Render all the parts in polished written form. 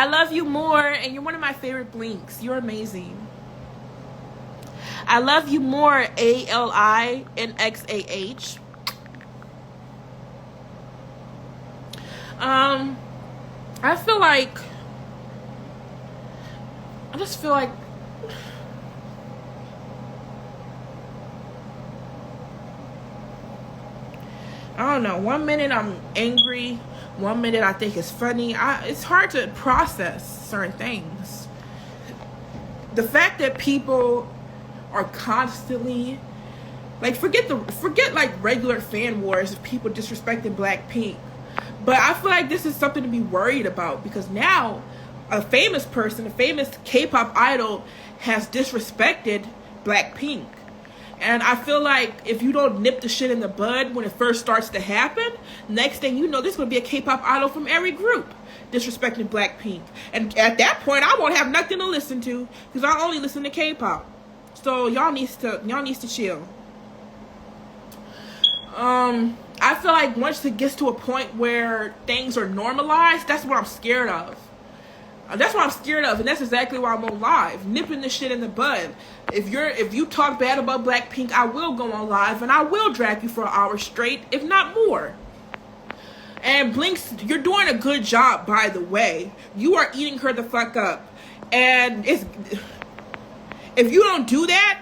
I love you more, and you're one of my favorite Blinks. You're amazing. I love you more, ALINXAH. I feel like, I just feel like, I don't know, 1 minute I'm angry, 1 minute I think it's funny. It's hard to process certain things. The fact that people are constantly, like, forget like regular fan wars of people disrespecting BLACKPINK. But I feel like this is something to be worried about, because now a famous person, a famous K-pop idol, has disrespected BLACKPINK. And I feel like if you don't nip the shit in the bud when it first starts to happen, next thing you know, there's going to be a K-pop idol from every group disrespecting BLACKPINK. And at that point, I won't have nothing to listen to, because I only listen to K-pop. So y'all needs to chill. I feel like once it gets to a point where things are normalized, that's what I'm scared of. That's what I'm scared of, and that's exactly why I'm on live, nipping this shit in the bud. If you talk bad about BLACKPINK, I will go on live and I will drag you for an hour straight, if not more. And Blinks, you're doing a good job, by the way. You are eating her the fuck up, and if you don't do that,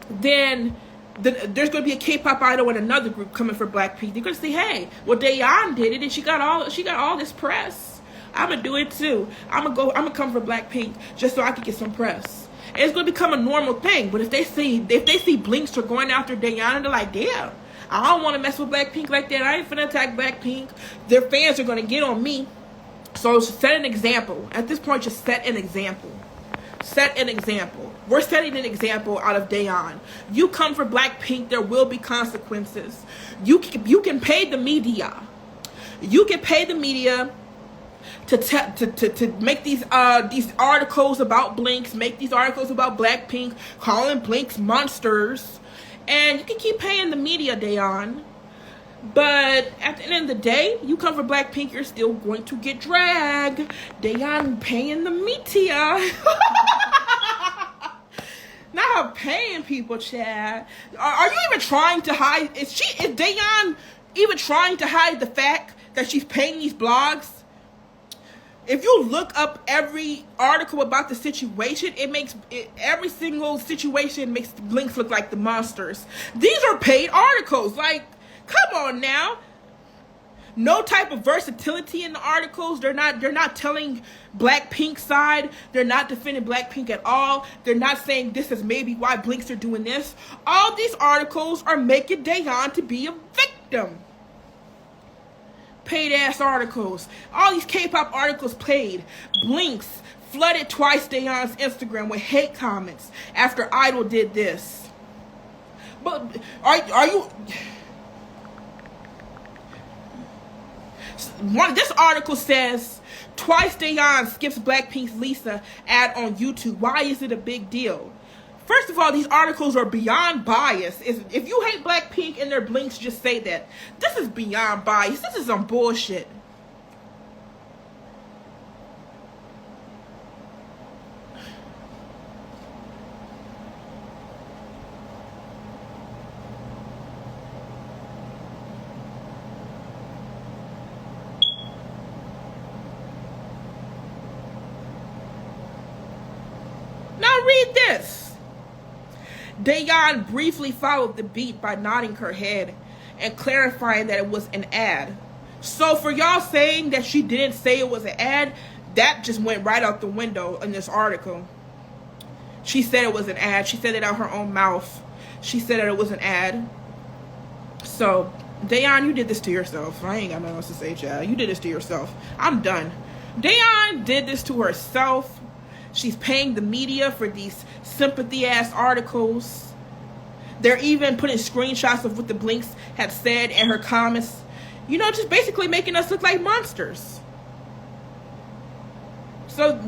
then there's going to be a K-pop idol and another group coming for BLACKPINK. They're going to say, hey, well, Dayhun did it and she got all this press. I'm going to do it too. I'm going to come for BLACKPINK just so I can get some press. And it's going to become a normal thing. But if they see Blinks are going after Dayhun, they're like, damn, I don't want to mess with BLACKPINK like that. I ain't finna attack BLACKPINK. Their fans are going to get on me. So set an example. At this point, just set an example. Set an example. We're setting an example out of Dayhun. You come for BLACKPINK, there will be consequences. You can pay the media. You can pay the media to make these articles about Blinks, make these articles about BLACKPINK, calling Blinks monsters, and you can keep paying the media, Dayhun. But at the end of the day, you come for BLACKPINK, you're still going to get dragged. Dayhun paying the media. Not paying people, Chad. Are you even trying to hide? Is Dayhun even trying to hide the fact that she's paying these blogs? If you look up every article about the situation, every single situation makes Blinks look like the monsters. These are paid articles. Like, come on now. No type of versatility in the articles. They're not telling BLACKPINK's side. They're not defending BLACKPINK at all. They're not saying this is maybe why Blinks are doing this. All these articles are making Dayhun to be a victim. Paid ass articles. All these K-pop articles paid. Blinks flooded twice Dayhun's Instagram with hate comments after Idol did this. But are you? This article says twice Dayhun skips BLACKPINK's Lisa ad on YouTube. Why is it a big deal? First of all, these articles are beyond bias. If you hate BLACKPINK and their Blinks, just say that. This is beyond bias. This is some bullshit. Now read this. Dayhun briefly followed the beat by nodding her head and clarifying that it was an ad. So for y'all saying that she didn't say it was an ad, that just went right out the window in this article. She said it was an ad. She said it out her own mouth. She said that it was an ad. So, Dayhun, you did this to yourself. I ain't got nothing else to say, child. You did this to yourself. I'm done. Dayhun did this to herself. She's paying the media for these sympathy-ass articles. They're even putting screenshots of what the Blinks have said in her comments. You know, just basically making us look like monsters. So,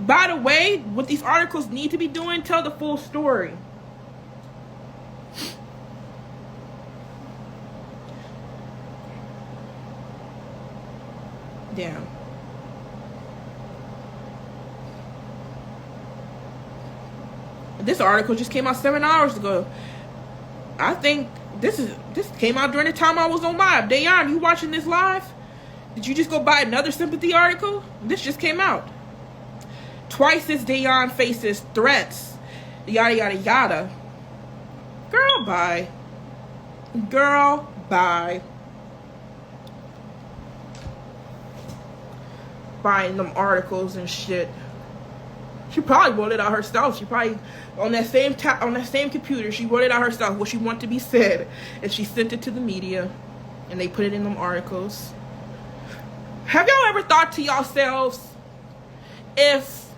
by the way, what these articles need to be doing, tell the full story. Damn. This article just came out 7 hours ago. I think this came out during the time I was on live. Dayhun, you watching this live? Did you just go buy another sympathy article? This just came out. Twice as Dayhun faces threats. Yada, yada, yada. Girl, bye. Girl, bye. Buying them articles and shit. She probably wrote it out herself. She probably on that same computer. She wrote it out herself what she wanted to be said, and she sent it to the media, and they put it in them articles. Have y'all ever thought to yourselves, if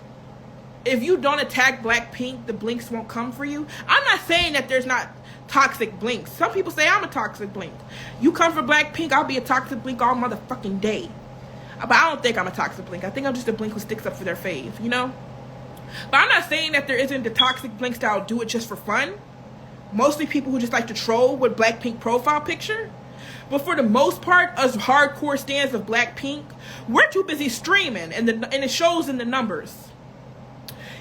you don't attack BLACKPINK, the blinks won't come for you? I'm not saying that there's not toxic blinks. Some people say I'm a toxic blink. You come for BLACKPINK, I'll be a toxic blink all motherfucking day. But I don't think I'm a toxic blink. I think I'm just a blink who sticks up for their fave, you know? But I'm not saying that there isn't the toxic blinks that'll do it just for fun. Mostly people who just like to troll with BLACKPINK profile picture. But for the most part, us hardcore stans of BLACKPINK, we're too busy streaming, and it shows in the numbers.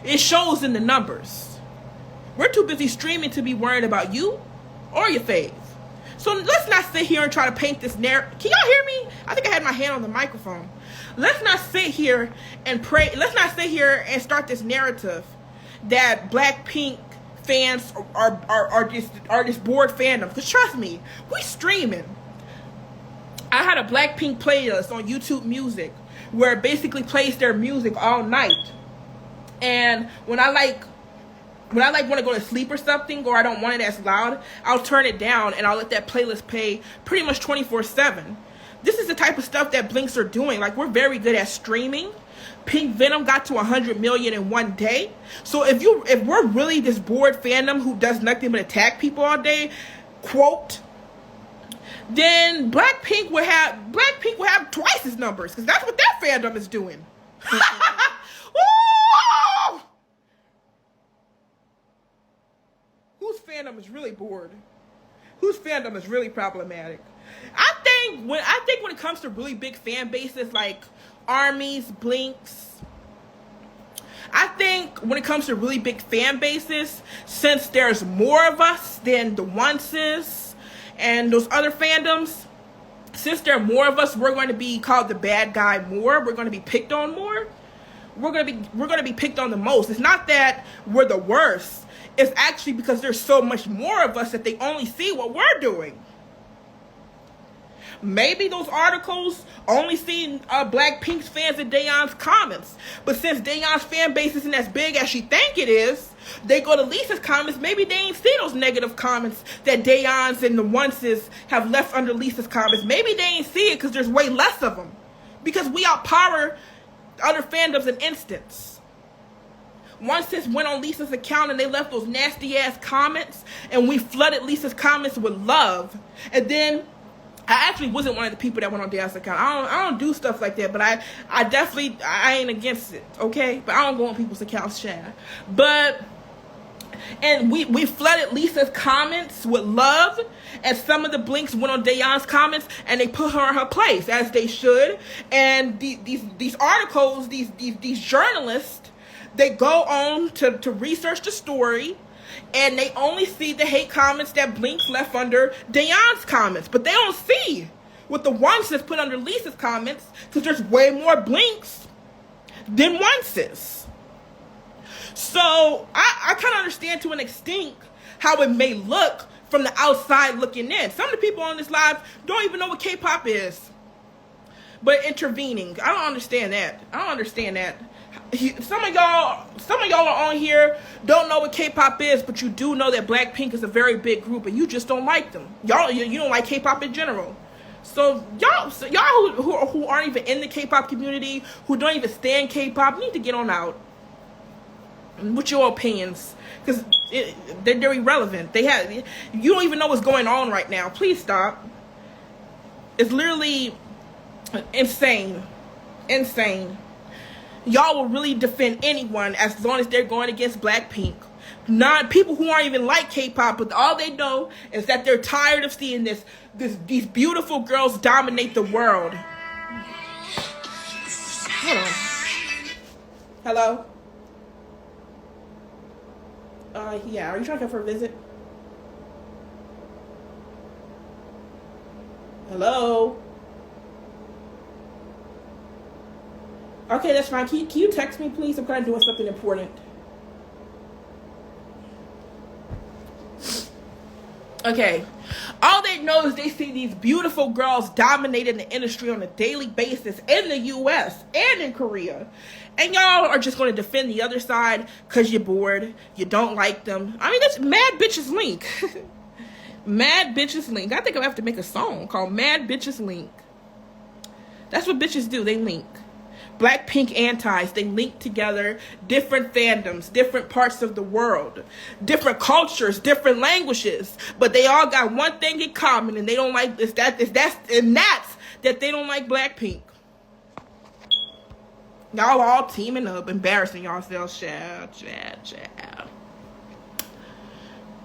It shows in the numbers. We're too busy streaming to be worried about you or your fave. So let's not sit here and try to paint this narrative. Can y'all hear me? I think I had my hand on the microphone. Let's not sit here and pray. Let's not sit here and start this narrative that BLACKPINK fans are this bored fandom. Because trust me, we streaming. I had a BLACKPINK playlist on YouTube Music where it basically plays their music all night. And when I want to go to sleep or something, or I don't want it as loud, I'll turn it down and I'll let that playlist play pretty much 24/7. This is the type of stuff that blinks are doing. Like, we're very good at streaming. Pink Venom got to 100 million in one day. So if we're really this bored fandom who does nothing but attack people all day, quote, then BLACKPINK will have twice his numbers, because that's what that fandom is doing. Woo! Whose fandom is really bored? Whose fandom is really problematic? I think when it comes to really big fan bases like armies, blinks, I think when it comes to really big fan bases, since there's more of us than the onces and those other fandoms, since there are more of us, we're going to be called the bad guy more. We're going to be picked on more. We're going to be picked on the most. It's not that we're the worst. It's actually because there's so much more of us that they only see what we're doing. Maybe those articles only see BLACKPINK's fans in Dayhun's comments. But since Dayhun's fan base isn't as big as she think it is, they go to Lisa's comments. Maybe they ain't see those negative comments that Dayhun's and the onces have left under Lisa's comments. Maybe they ain't see it because there's way less of them. Because we outpower other fandoms in instance. Onces went on Lisa's account and they left those nasty ass comments, and we flooded Lisa's comments with love. And then I actually wasn't one of the people that went on Dayhun's account. I don't do stuff like that, but I ain't against it, okay? But I don't go on people's accounts, Chad. And we flooded Lisa's comments with love, and some of the blinks went on Dayhun's comments and they put her in her place, as they should. And these articles, these journalists, they go on to research the story, and they only see the hate comments that Blinks left under Dayhun's comments. But they don't see what the onces put under Lisa's comments, because there's way more Blinks than onces. So I kind of understand to an extent how it may look from the outside looking in. Some of the people on this live don't even know what K-pop is, but intervening. I don't understand that. Some of y'all are on here, don't know what K-pop is, but you do know that BLACKPINK is a very big group, and you just don't like them. You don't like K-pop in general. So y'all who aren't even in the K-pop community, who don't even stand K-pop, need to get on out with your opinions, because they're irrelevant. You don't even know what's going on right now. Please stop. It's literally insane. Y'all will really defend anyone as long as they're going against BLACKPINK. Not people who aren't even like K-pop, but all they know is that they're tired of seeing these beautiful girls dominate the world. Hold on. Hello? Yeah. Are you trying to come for a visit? Hello? Okay, that's fine. Can you text me, please? I'm kind of doing something important. Okay. All they know is they see these beautiful girls dominating the industry on a daily basis in the U.S. and in Korea. And y'all are just going to defend the other side because you're bored. You don't like them. I mean, that's Mad Bitches Link. Mad Bitches Link. I think I have to make a song called Mad Bitches Link. That's what bitches do. They link. BLACKPINK antis, they link together different fandoms, different parts of the world, different cultures, different languages, but they all got one thing in common, and they don't like this. That's that they don't like BLACKPINK. Y'all all teaming up, embarrassing yourselves, child.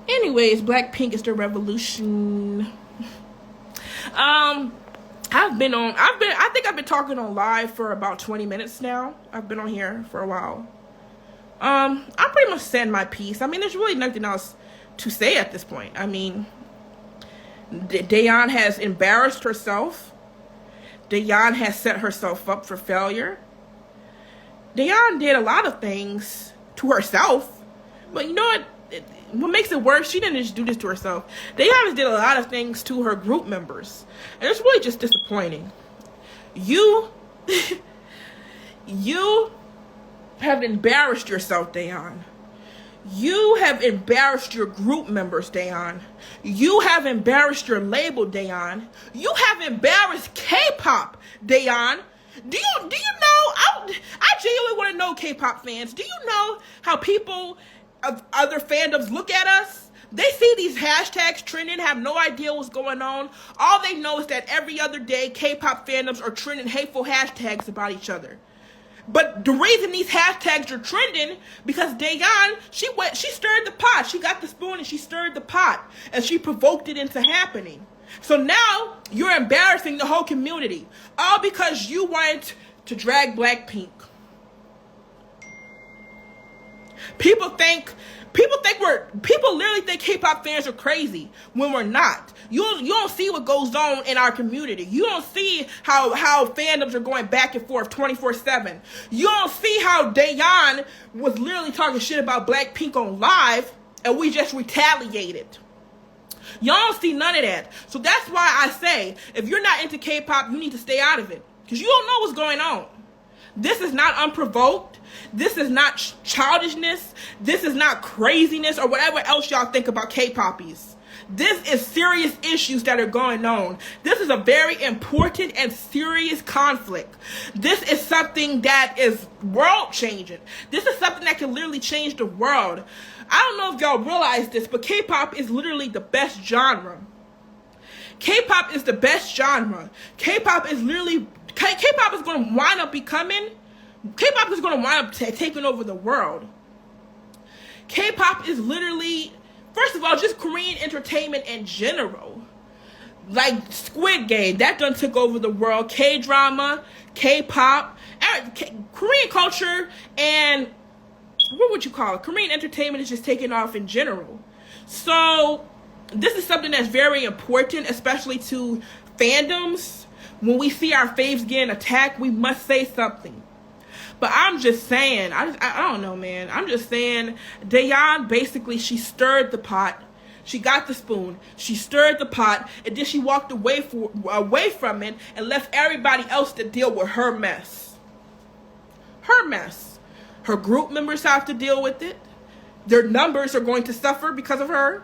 Anyways, BLACKPINK is the revolution. I think I've been talking on live for about 20 minutes now. I've been on here for a while. I'm pretty much saying my piece. I mean, there's really nothing else to say at this point. I mean, Dayhun has embarrassed herself. Dayhun has set herself up for failure. Dayhun did a lot of things to herself, but you know what? What makes it worse, she didn't just do this to herself. Dayhun did a lot of things to her group members. And it's really just disappointing. You have embarrassed yourself, Dayhun. You have embarrassed your group members, Dayhun. You have embarrassed your label, Dayhun. You have embarrassed K-pop, Dayhun. Do you know? I genuinely want to know, K-pop fans. Do you know how people of other fandoms look at us? They see these hashtags trending, have no idea what's going on. All they know is that every other day K-pop fandoms are trending hateful hashtags about each other. But the reason these hashtags are trending, because Dayhun, she stirred the pot. She got the spoon and she stirred the pot, and she provoked it into happening. So now you're embarrassing the whole community, all because you wanted to drag BLACKPINK. People literally think K-pop fans are crazy when we're not. You don't see what goes on in our community. You don't see how fandoms are going back and forth 24/7. You don't see how Dayhun was literally talking shit about BLACKPINK on live, and we just retaliated. Y'all don't see none of that. So that's why I say, if you're not into K-pop, you need to stay out of it, because you don't know what's going on. This is not unprovoked. This is not childishness. This is not craziness or whatever else y'all think about K-poppies. This is serious issues that are going on. This is a very important and serious conflict. This is something that is world changing. This is something that can literally change the world. I don't know if y'all realize this, but K-pop is literally the best genre. K-pop is the best genre. K-pop is literally... K-pop is going to wind up becoming... K-pop is going to wind up taking over the world. K-pop is literally... First of all, just Korean entertainment in general. Like Squid Game, that done took over the world. K-drama, K-pop, Korean culture, and... What would you call it? Korean entertainment is just taking off in general. So, this is something that's very important, especially to fandoms. When we see our faves getting attacked, we must say something. But I'm just saying, I don't know, man. I'm just saying, Dayhun, basically, she stirred the pot. She got the spoon. She stirred the pot, and then she walked away from it and left everybody else to deal with her mess. Her mess. Her group members have to deal with it. Their numbers are going to suffer because of her.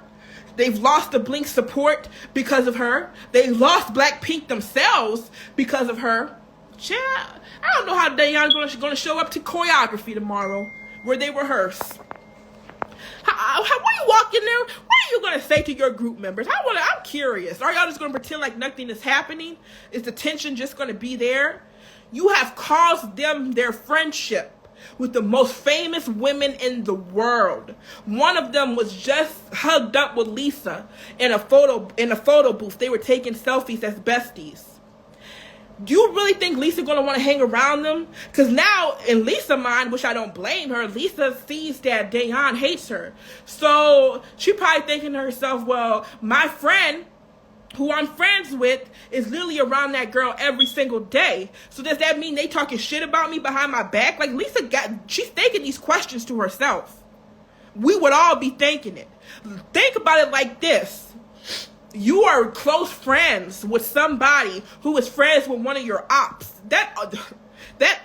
They've lost the Blink support because of her. They lost BLACKPINK themselves because of her. Yeah, I don't know how Dayhun's going to show up to choreography tomorrow where they rehearse. How are you walking there? What are you going to say to your group members? I'm curious. Are y'all just going to pretend like nothing is happening? Is the tension just going to be there? You have caused them their friendship with the most famous women in the world. One of them was just hugged up with Lisa in a photo booth. They were taking selfies as besties. Do you really think Lisa gonna want to hang around them? Because now, in Lisa's mind, which I don't blame her, Lisa sees that Dayhun hates her. So she probably thinking to herself, well, my friend, who I'm friends with, is literally around that girl every single day. So does that mean they talking shit about me behind my back? Like, she's thinking these questions to herself. We would all be thinking it. Think about it like this. You are close friends with somebody who is friends with one of your ops. That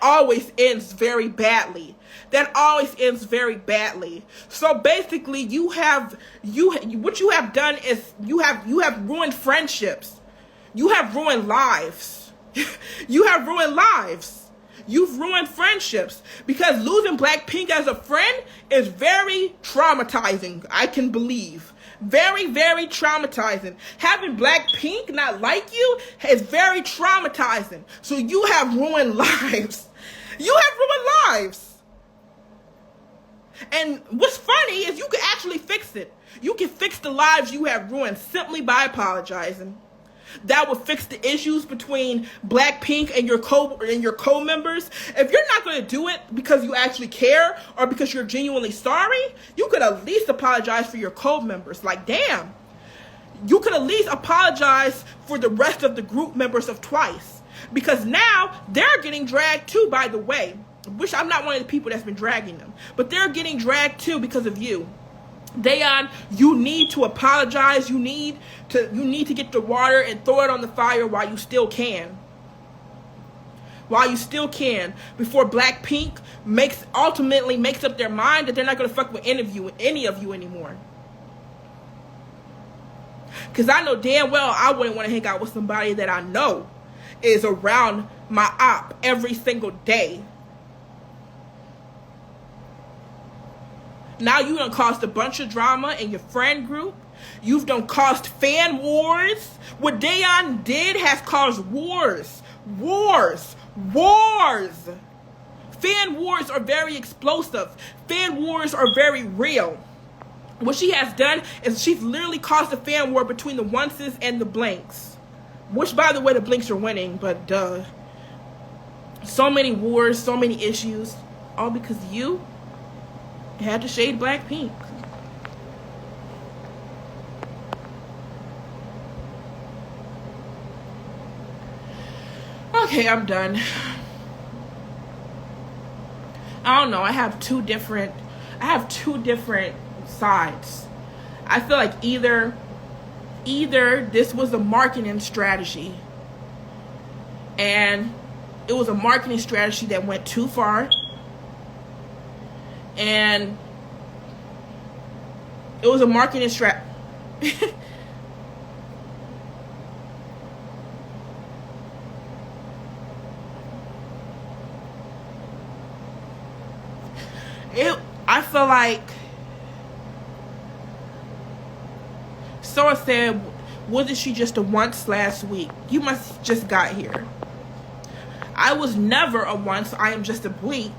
always ends very badly. That always ends very badly. So basically, what you have done is you have ruined friendships. You have ruined lives. You have ruined lives. You've ruined friendships, because losing BLACKPINK as a friend is very traumatizing. I can believe. Very, very traumatizing. Having BLACKPINK not like you is very traumatizing. So you have ruined lives. You have ruined lives. And what's funny is you can actually fix it. You can fix the lives you have ruined simply by apologizing. That will fix the issues between BLACKPINK and your co-members. If you're not going to do it because you actually care or because you're genuinely sorry, you could at least apologize for your co-members. Like, damn. You could at least apologize for the rest of the group members of Twice. Because now they're getting dragged too, by the way. Which I'm not one of the people that's been dragging them. But they're getting dragged too because of you. Dayhun, you need to apologize. You need to get the water and throw it on the fire while you still can. While you still can, before BLACKPINK ultimately makes up their mind that they're not gonna fuck with any of you anymore. Cause I know damn well I wouldn't want to hang out with somebody that I know is around my op every single day. Now you done caused a bunch of drama in your friend group. You've done caused fan wars. What Dayhun did has caused wars. Wars. Wars. Fan wars are very explosive. Fan wars are very real. What she has done is she's literally caused a fan war between the onces and the blanks. Which, by the way, the blinks are winning, but duh. So many wars, so many issues. All because you had to shade BLACKPINK. Okay, I'm done. I don't know. I have two different sides. I feel like either this was a marketing strategy, and it was a marketing strategy that went too far, and it was a marketing strat. I feel like someone said, wasn't she just a once last week? You must just got here. I was never a once. I am just a bleak.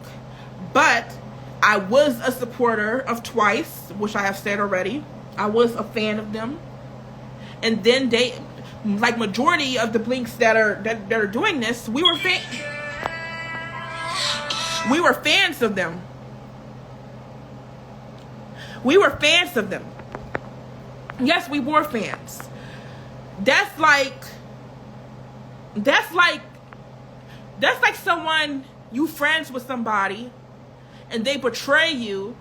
But I was a supporter of Twice, which I have said already. I was a fan of them. And then they, like majority of the blinks that are doing this, we were fans of them. We were fans of them. Yes, we were fans. That's like someone, you friends with somebody and they betray you,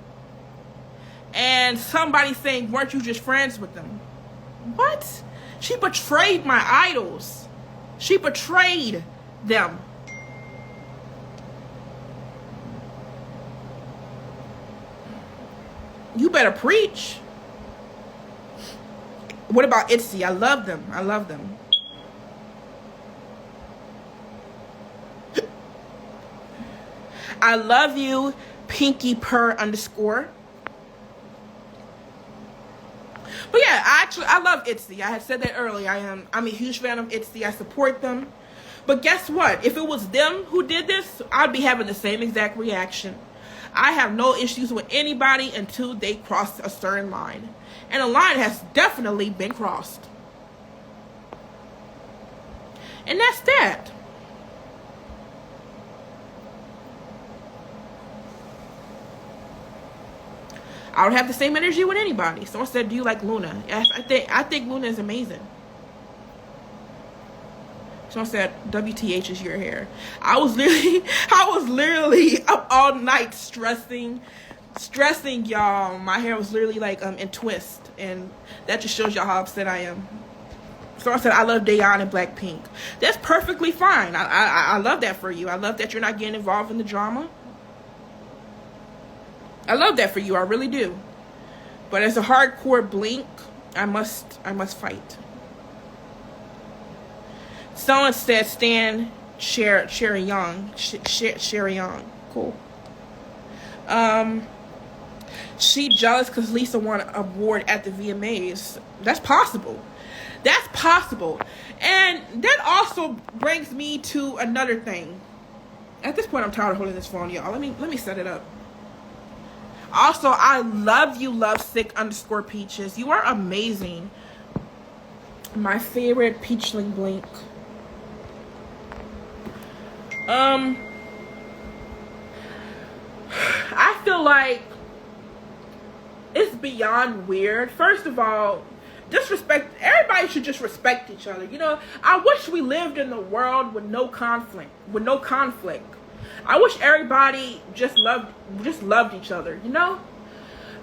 and somebody saying, weren't you just friends with them? What? She betrayed my idols. She betrayed them. You better preach. What about ITZY? I love them. I love them. I love you, Pinky Per _. But yeah, I love ITZY. I had said that earlier. I'm a huge fan of ITZY. I support them. But guess what? If it was them who did this, I'd be having the same exact reaction. I have no issues with anybody until they cross a certain line. And a line has definitely been crossed. And that's that. I don't have the same energy with anybody. Someone said, "Do you like Luna?" Yes, I think Luna is amazing. Someone said, "WTH is your hair." I was literally up all night stressing, y'all. My hair was literally like in twist, and that just shows y'all how upset I am. Someone said, "I love Dayhun and BLACKPINK." That's perfectly fine. I love that for you. I love that you're not getting involved in the drama. I love that for you. I really do. But as a hardcore Blink, I must fight. Someone said Stan Sherry Young. Sherry Young. Cool. She jealous because Lisa won an award at the VMAs. That's possible. That's possible. And that also brings me to another thing. At this point, I'm tired of holding this phone, y'all. Let me set it up. Also, I love you, lovesick_peaches. You are amazing. My favorite peachling Blink. I feel like it's beyond weird. First of all, disrespect. Everybody should just respect each other. You know, I wish we lived in a world with no conflict. I wish everybody just loved each other, you know?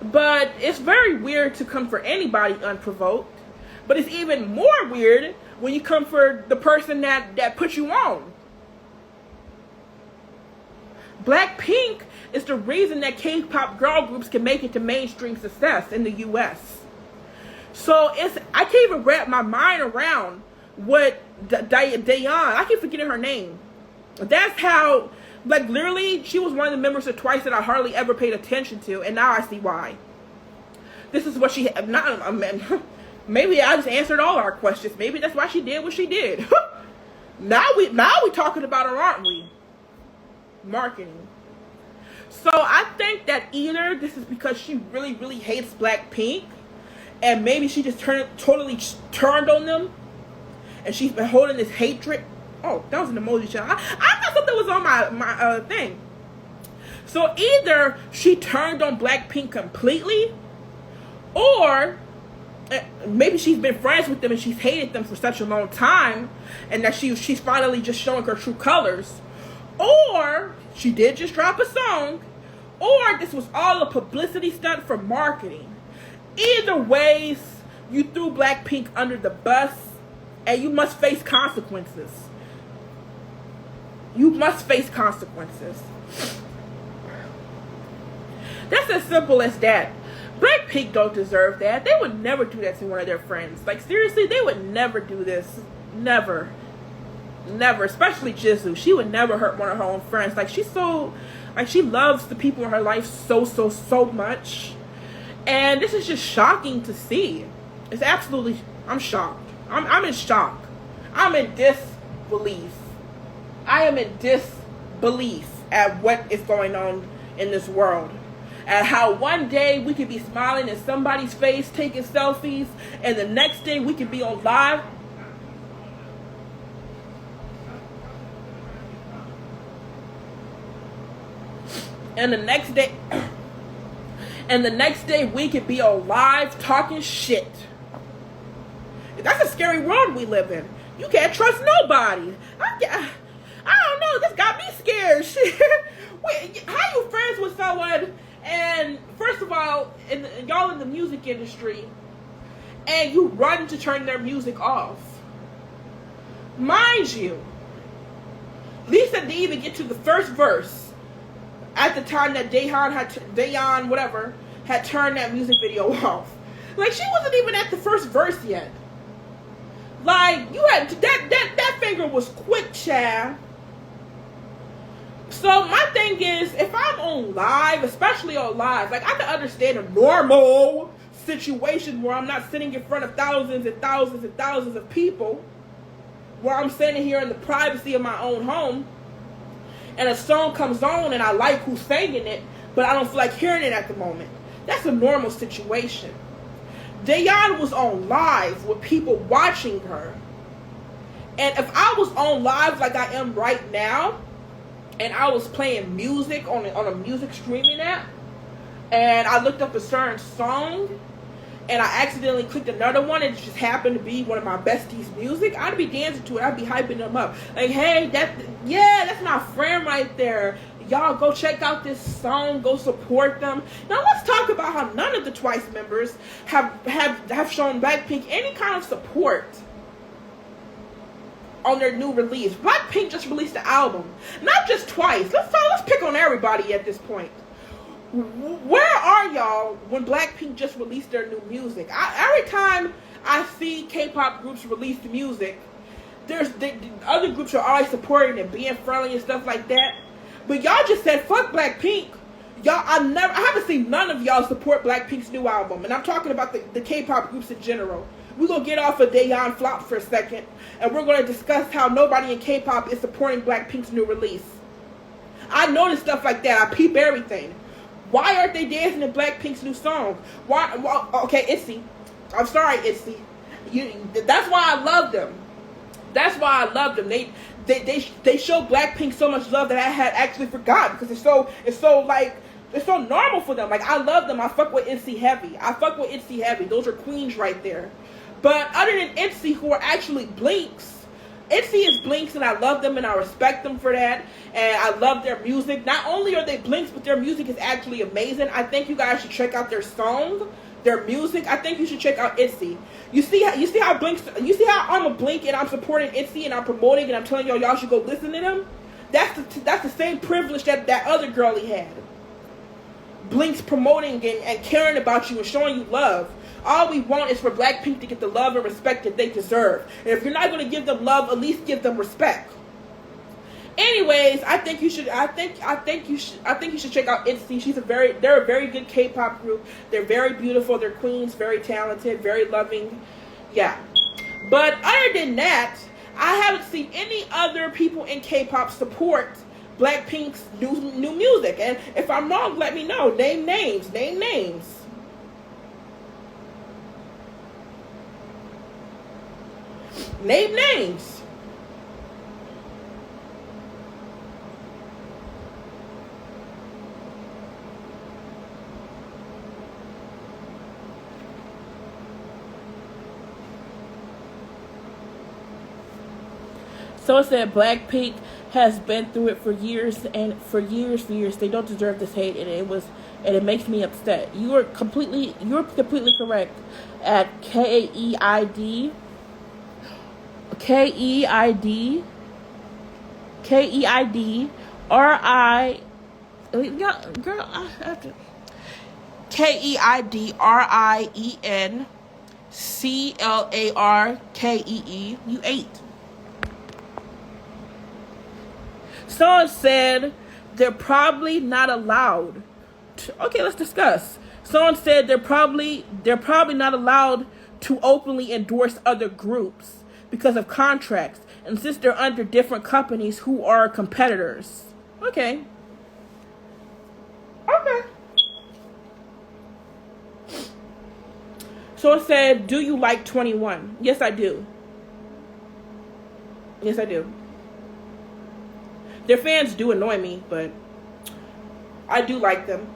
But it's very weird to come for anybody unprovoked. But it's even more weird when you come for the person that put you on. BLACKPINK is the reason that K-pop girl groups can make it to mainstream success in the U.S. So I can't even wrap my mind around what Dayhun, I keep forgetting her name. That's how, like, literally, she was one of the members of Twice that I hardly ever paid attention to, and now I see why. This is what she maybe I just answered all our questions. Maybe that's why she did what she did. Now we talking about her, aren't we? Marketing. So I think that either this is because she really, really hates BLACKPINK, and maybe she just totally turned on them, and she's been holding this hatred. Oh, that was an emoji shot. I thought something was on my thing. So either she turned on BLACKPINK completely, or maybe she's been friends with them and she's hated them for such a long time, and that she's finally just showing her true colors. Or she did just drop a song, or this was all a publicity stunt for marketing. Either ways, you threw BLACKPINK under the bus, and you must face consequences. You must face consequences. That's as simple as that. BLACKPINK don't deserve that. They would never do that to one of their friends. Like, seriously, they would never do this. Never. Never. Especially Jisoo. She would never hurt one of her own friends. Like, she loves the people in her life so much. And this is just shocking to see. It's absolutely, I'm shocked. I'm in shock. I'm in disbelief. I am in disbelief at what is going on in this world. At how one day we could be smiling in somebody's face, taking selfies, and the next day we could be on live. And the next day we could be on live talking shit. That's a scary world we live in. You can't trust nobody. I don't know. This got me scared. Wait, how you friends with someone? And first of all, y'all in the music industry, and you run to turn their music off. Mind you, Lisa didn't even get to the first verse at the time that Dayhun had turned that music video off. Like, she wasn't even at the first verse yet. Like, you had that finger was quick, child. So my thing is, if I'm on live, especially on live, like, I can understand a normal situation where I'm not sitting in front of thousands and thousands and thousands of people, where I'm sitting here in the privacy of my own home, and a song comes on and I like who's singing it, but I don't feel like hearing it at the moment. That's a normal situation. Dayhun was on live with people watching her. And if I was on live like I am right now, and I was playing music on a music streaming app, and I looked up a certain song, and I accidentally clicked another one, and it just happened to be one of my besties' music, I'd be dancing to it. I'd be hyping them up. Like, hey, that's my friend right there. Y'all go check out this song. Go support them. Now let's talk about how none of the Twice members have shown BLACKPINK any kind of support on their new release. BLACKPINK just released an album, not just Twice. Let's pick on everybody at this point. Where are y'all when BLACKPINK just released their new music? Every time I see K-pop groups release the music, the other groups are always supporting it, being friendly and stuff like that. But y'all just said fuck BLACKPINK. Y'all, I haven't seen none of y'all support BLACKPINK's new album, and I'm talking about the K-pop groups in general. We're gonna get off of Dayhun flop for a second, and we're gonna discuss how nobody in K-pop is supporting BLACKPINK's new release. I notice stuff like that. I peep everything. Why aren't they dancing in BLACKPINK's new song? Why? Well, okay, ITZY. I'm sorry, ITZY. That's why I love them. That's why I love them. They show BLACKPINK so much love that I had actually forgot, because it's so normal for them. Like, I love them. I fuck with ITZY heavy. Those are queens right there. But other than ITZY, who are actually blinks, ITZY is blinks, and I love them and I respect them for that, and I love their music. Not only are they blinks, but their music is actually amazing. I think you guys should check out their song, their music. I think you should check out ITZY. You see how I'm a blink and I'm supporting ITZY and I'm promoting and I'm telling y'all should go listen to them. That's the same privilege that other girlie had. Blinks promoting and caring about you and showing you love. All we want is for BLACKPINK to get the love and respect that they deserve. And if you're not going to give them love, at least give them respect. Anyways, I think you should check out ITZY. They're a very good K-pop group. They're very beautiful. They're queens, very talented, very loving. Yeah. But other than that, I haven't seen any other people in K-pop support BLACKPINK's new music. And if I'm wrong, let me know. Name names. Name names. So it said BLACKPINK has been through it for years, and for years. They don't deserve this hate, and it makes me upset. You're completely correct. At KEID RI, girl, I have to. KEIDRIENCLARKEE. You ate. Someone said they're probably not allowed to, okay, let's discuss. Someone said they're probably not allowed to openly endorse other groups because of contracts, and since they're under different companies who are competitors. Okay. So it said, do you like 21? Yes, I do. Their fans do annoy me, but I do like them.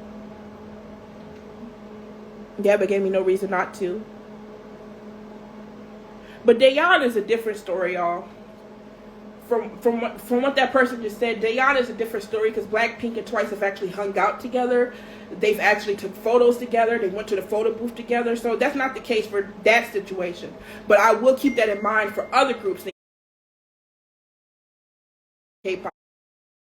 Yeah, but gave me no reason not to. But Dayhun is a different story, y'all. From what that person just said, Dayhun is a different story, because BLACKPINK and Twice have actually hung out together. They've actually took photos together. They went to the photo booth together. So that's not the case for that situation. But I will keep that in mind for other groups in K-pop.